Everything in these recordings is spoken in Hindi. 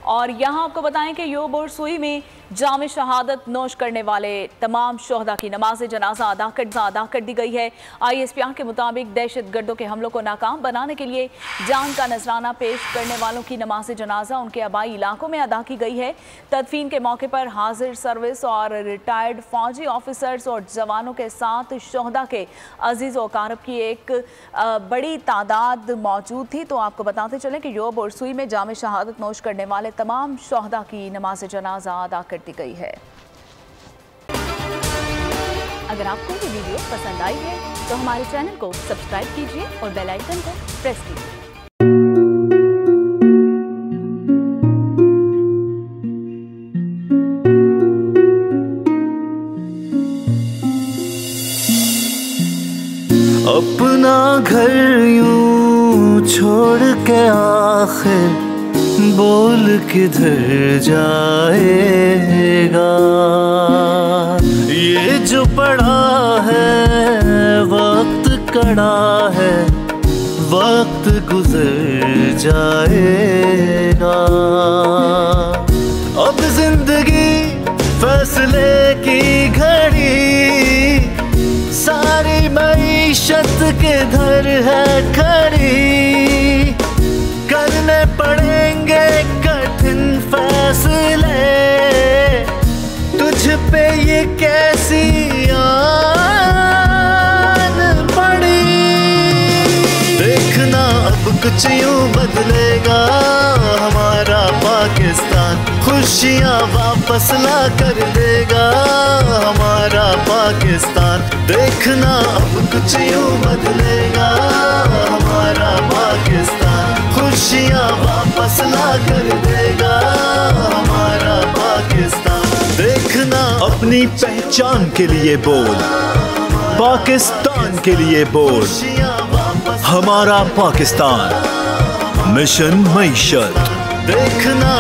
और यहाँ आपको बताएं कि योब और सुई में जाम शहादत नोश करने वाले तमाम शोहदा की नमाज जनाजा अदा कर दी गई है। ISPR के मुताबिक दहशत गर्दों के हमलों को नाकाम बनाने के लिए जान का नजराना पेश करने वालों की नमाज जनाजा उनके आबाई इलाकों में अदा की गई है। तदफीन के मौके पर हाजिर सर्विस और रिटायर्ड फौजी ऑफिसर्स और जवानों के साथ शोहदा के अजीज व अकारब की एक बड़ी तादाद मौजूद थी। तो आपको बताते चलें कि योब और सुई में जाम शहादत नोश करने वाले तमाम शोहदा की नमाज जनाजा अदा कर दी गई है। अगर आपको ये वीडियो पसंद आई है तो हमारे चैनल को सब्सक्राइब कीजिए और बेल आइकन को प्रेस कीजिए। अपना घर यूं छोड़ के आखिर बोल किधर जाएगा। ये जो पड़ा है वक्त कड़ा है, वक्त गुजर जाएगा। अब जिंदगी फैसले की घड़ी, सारी मईशत किधर है खड़ी। करने पड़ेंगे कठिन फैसले, तुझ पे ये कैसी आन पड़ी। देखना अब कुछ यूं बदलेगा हमारा पाकिस्तान, खुशियाँ वापस ला कर देगा हमारा पाकिस्तान। देखना अब कुछ यूं बदलेगा हमारा पाकिस्तान, खुशियाँ वापस ला कर देगा हमारा पाकिस्तान। देखना अपनी पहचान के लिए बोल, पाकिस्तान के लिए बोल, हमारा पाकिस्तान मिशन मईशत। देखना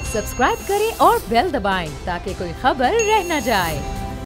सब्सक्राइब करें और बेल दबाएं ताकि कोई खबर रह न जाए।